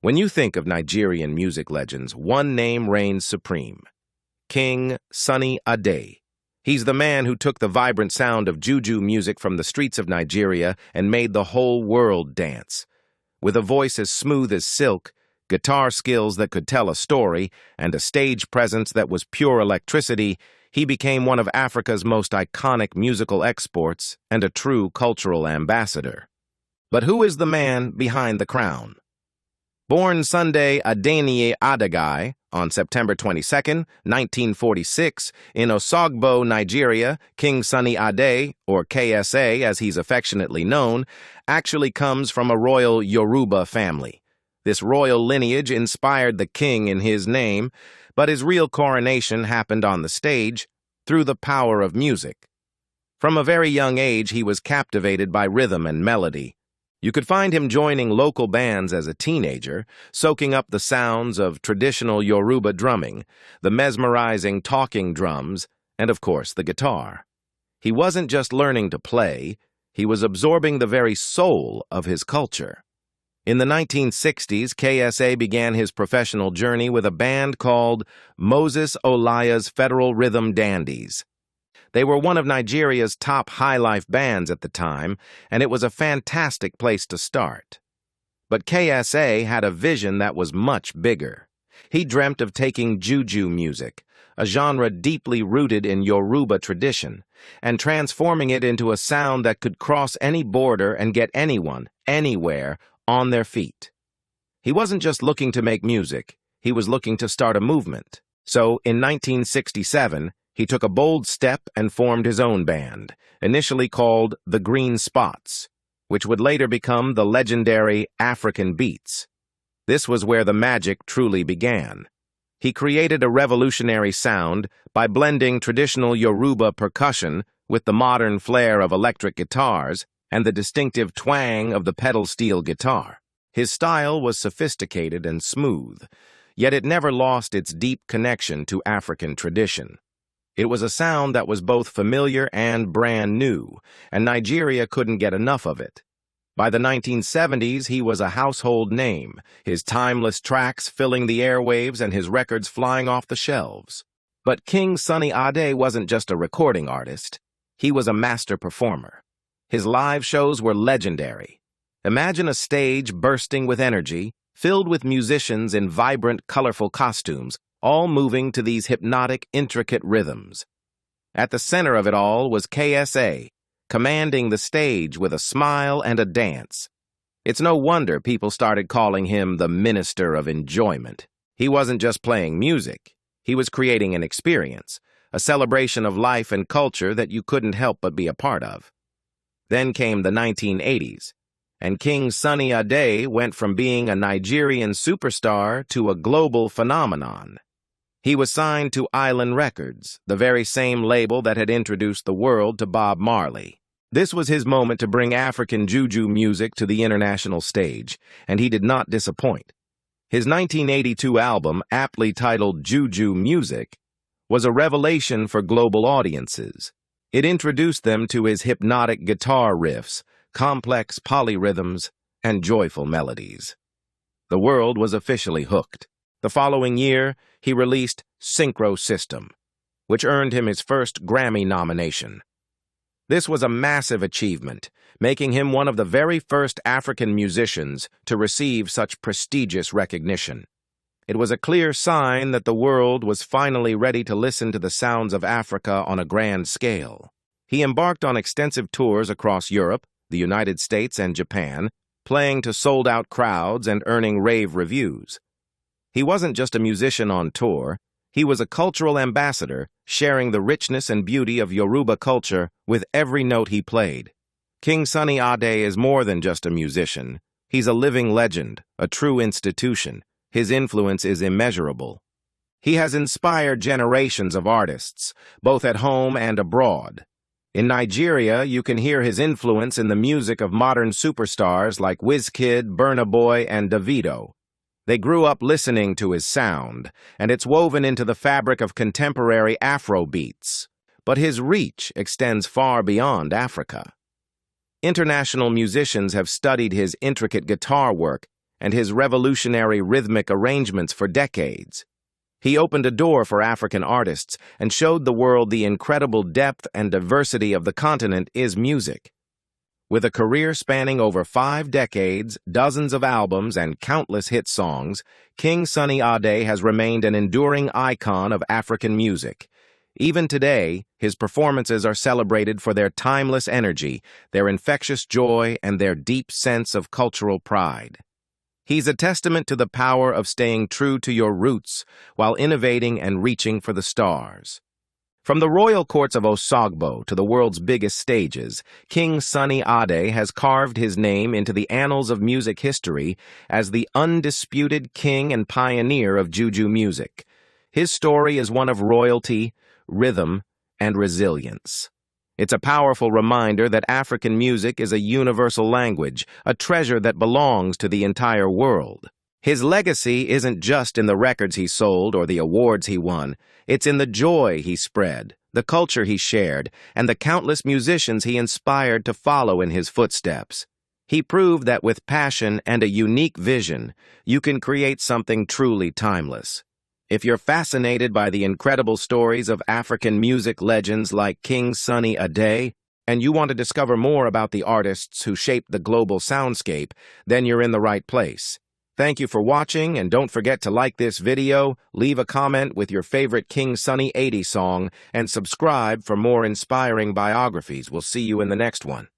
When you think of Nigerian music legends, one name reigns supreme: King Sunny Adé. He's the man who took the vibrant sound of Juju music from the streets of Nigeria and made the whole world dance. With a voice as smooth as silk, guitar skills that could tell a story, and a stage presence that was pure electricity, he became one of Africa's most iconic musical exports and a true cultural ambassador. But who is the man behind the crown? Born Sunday Adé on September 22, 1946, in Osogbo, Nigeria, King Sunny Adé, or KSA as he's affectionately known, actually comes from a royal Yoruba family. This royal lineage inspired the king in his name, but his real coronation happened on the stage through the power of music. From a very young age, he was captivated by rhythm and melody. You could find him joining local bands as a teenager, soaking up the sounds of traditional Yoruba drumming, the mesmerizing talking drums, and of course the guitar. He wasn't just learning to play, he was absorbing the very soul of his culture. In the 1960s, KSA began his professional journey with a band called Moses Olaya's Federal Rhythm Dandies. They were one of Nigeria's top highlife bands at the time, and it was a fantastic place to start. But KSA had a vision that was much bigger. He dreamt of taking Juju music, a genre deeply rooted in Yoruba tradition, and transforming it into a sound that could cross any border and get anyone, anywhere, on their feet. He wasn't just looking to make music, he was looking to start a movement. So, in 1967, he took a bold step and formed his own band, initially called the Green Spots, which would later become the legendary African Beats. This was where the magic truly began. He created a revolutionary sound by blending traditional Yoruba percussion with the modern flair of electric guitars and the distinctive twang of the pedal steel guitar. His style was sophisticated and smooth, yet it never lost its deep connection to African tradition. It was a sound that was both familiar and brand new, and Nigeria couldn't get enough of it. By the 1970s, he was a household name, his timeless tracks filling the airwaves and his records flying off the shelves. But King Sunny Adé wasn't just a recording artist. He was a master performer. His live shows were legendary. Imagine a stage bursting with energy, filled with musicians in vibrant, colorful costumes, all moving to these hypnotic, intricate rhythms. At the center of it all was KSA, commanding the stage with a smile and a dance. It's no wonder people started calling him the Minister of Enjoyment. He wasn't just playing music, he was creating an experience, a celebration of life and culture that you couldn't help but be a part of. Then came the 1980s, and King Sunny Adé went from being a Nigerian superstar to a global phenomenon. He was signed to Island Records, the very same label that had introduced the world to Bob Marley. This was his moment to bring African Juju music to the international stage, and he did not disappoint. His 1982 album, aptly titled Juju Music, was a revelation for global audiences. It introduced them to his hypnotic guitar riffs, complex polyrhythms, and joyful melodies. The world was officially hooked. The following year, he released Synchro System, which earned him his first Grammy nomination. This was a massive achievement, making him one of the very first African musicians to receive such prestigious recognition. It was a clear sign that the world was finally ready to listen to the sounds of Africa on a grand scale. He embarked on extensive tours across Europe, the United States, and Japan, playing to sold-out crowds and earning rave reviews. He wasn't just a musician on tour, he was a cultural ambassador, sharing the richness and beauty of Yoruba culture with every note he played. King Sunny Adé is more than just a musician. He's a living legend, a true institution. His influence is immeasurable. He has inspired generations of artists, both at home and abroad. In Nigeria, you can hear his influence in the music of modern superstars like Wizkid, Burna Boy, and Davido. They grew up listening to his sound, and it's woven into the fabric of contemporary Afrobeats. But his reach extends far beyond Africa. International musicians have studied his intricate guitar work and his revolutionary rhythmic arrangements for decades. He opened a door for African artists and showed the world the incredible depth and diversity of the continent is music. With a career spanning over 5 decades, dozens of albums, and countless hit songs, King Sunny Adé has remained an enduring icon of African music. Even today, his performances are celebrated for their timeless energy, their infectious joy, and their deep sense of cultural pride. He's a testament to the power of staying true to your roots while innovating and reaching for the stars. From the royal courts of Osogbo to the world's biggest stages, King Sunny Adé has carved his name into the annals of music history as the undisputed king and pioneer of Juju music. His story is one of royalty, rhythm, and resilience. It's a powerful reminder that African music is a universal language, a treasure that belongs to the entire world. His legacy isn't just in the records he sold or the awards he won. It's in the joy he spread, the culture he shared, and the countless musicians he inspired to follow in his footsteps. He proved that with passion and a unique vision, you can create something truly timeless. If you're fascinated by the incredible stories of African music legends like King Sunny Adé, and you want to discover more about the artists who shaped the global soundscape, then you're in the right place. Thank you for watching, and don't forget to like this video, leave a comment with your favorite King Sunny Adé song, and subscribe for more inspiring biographies. We'll see you in the next one.